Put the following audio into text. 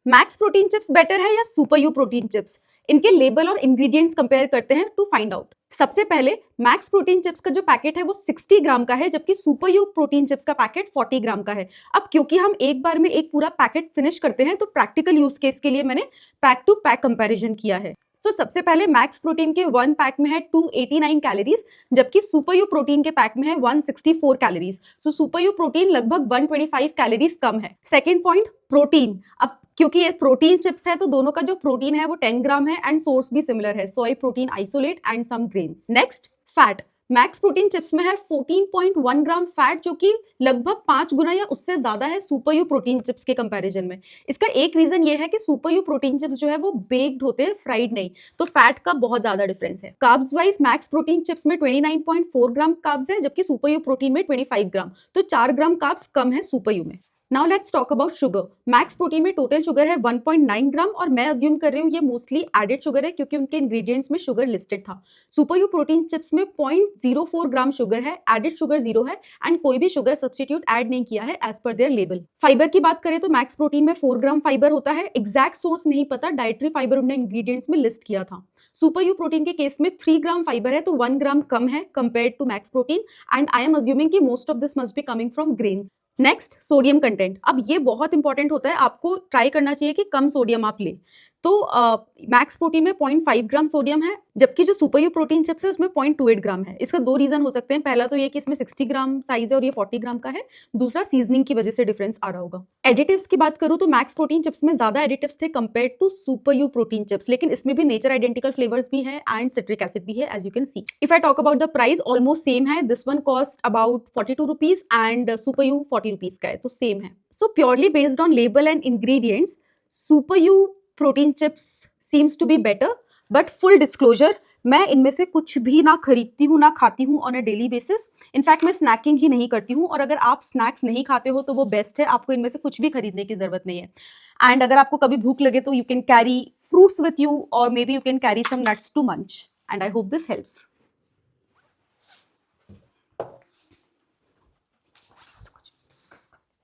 Max protein chips better है या super you protein chips? इनके लेबल और इंग्रेडिएंट्स कंपेयर करते हैं टू फाइंड आउट। सबसे पहले मैक्स प्रोटीन चिप्स का जो पैकेट है वो 60 ग्राम का है, जबकि सुपर यू प्रोटीन चिप्स का पैकेट 40 ग्राम का है। अब क्योंकि हम एक बार में एक पूरा पैकेट फिनिश करते हैं तो प्रैक्टिकल यूज केस के लिए मैंने पैक टू पैक कंपैरिजन किया है। सबसे पहले मैक्स प्रोटीन के वन पैक में है 289 कैलोरीज, जबकि सुपर यू प्रोटीन के पैक में है 164 कैलोरीज। सुपर यू प्रोटीन लगभग 125 कैलोरीज कम है। Second point, protein. अब क्योंकि ये प्रोटीन चिप्स है तो दोनों का जो प्रोटीन है वो 10 ग्राम है एंड सोर्स भी सिमिलर है, soy protein isolate and some grains. Next, fat. Max protein chips में है 14.1 ग्राम फैट, जो कि लगभग 5 गुना या उससे ज्यादा है सुपर यू प्रोटीन चिप्स के कंपैरिजन में। इसका एक रीजन ये है कि सुपर यू प्रोटीन चिप्स जो है वो बेक्ड होते हैं, फ्राइड नहीं, तो फैट का बहुत ज्यादा डिफरेंस है। Carbs wise max protein chips में 29.4 ग्राम कार्ब्स है, जबकि सुपर यू प्रोटीन में 25 ग्राम, तो 4 ग्राम कार्ब्स कम है सुपर यू में। Now let's talk about sugar. Max protein में टोटल शुगर है 1.9 ग्राम, और मैं अज्यूम कर रही हूँ ये मोस्टली एडेड शुगर है क्योंकि उनके इंग्रेडिएंट्स में शुगर लिस्टेड था। सुपर यू प्रोटीन चिप्स में 0.04 ग्राम शुगर है, एडेड शुगर 0 है एंड कोई भी शुगर सब्स्टिट्यूट ऐड नहीं किया है as per there label. Fibre की बात करें तो मैक्स प्रोटीन में 4 ग्राम फाइबर होता है, एग्जैक्ट सोर्स नहीं पता, डाइटरी फाइबर उन्होंने इंग्रेडिएंट्स में लिस्ट किया था। सुपर यू प्रोटीन के केस में 3 ग्राम फाइबर है, तो 1 ग्राम कम है compared to max protein, and I am assuming कि most of this must be coming from grains. Next, sodium content. अब ये बहुत इंपॉर्टेंट होता है, आपको ट्राई करना चाहिए कि कम सोडियम आप ले। तो मैक्स प्रोटीन में 0.5 ग्राम सोडियम है, जबकि जो सुपर यू प्रोटीन चिप्स है उसमें 0.28 ग्राम है। इसका दो रीजन हो सकते हैं, पहला तो ये कि इसमें 60 ग्राम साइज है और ये 40 ग्राम का है, दूसरा सीजनिंग की वजह से डिफरेंस आ रहा होगा। एडिटिव्स की बात करूं तो मैक्स प्रोटीन चिप्स में ज्यादा एडिटिव्स थे compared to super you protein chips, लेकिन इसमें भी नेचर आइडेंटिकल फ्लेवर्स भी है एंड सिट्रिक एसिड भी है, as you can see. If I talk about the price, almost same है। This one cost about 42 rupees and Super You 40 rupees का है, तो सेम है। So purely based on label and ingredients, Super you protein chips seems to be better, but full disclosure, मैं इनमें से कुछ भी ना खरीदती हूँ ना खाती हूँ on a daily basis. In fact मैं स्नैकिंग ही नहीं करती हूँ, और अगर आप स्नैक्स नहीं खाते हो तो वो बेस्ट है, आपको इनमें से कुछ भी खरीदने की जरूरत नहीं है। एंड अगर आपको कभी भूख लगे तो you can carry fruits with you, और may be you can carry some nuts to munch, and I hope this helps.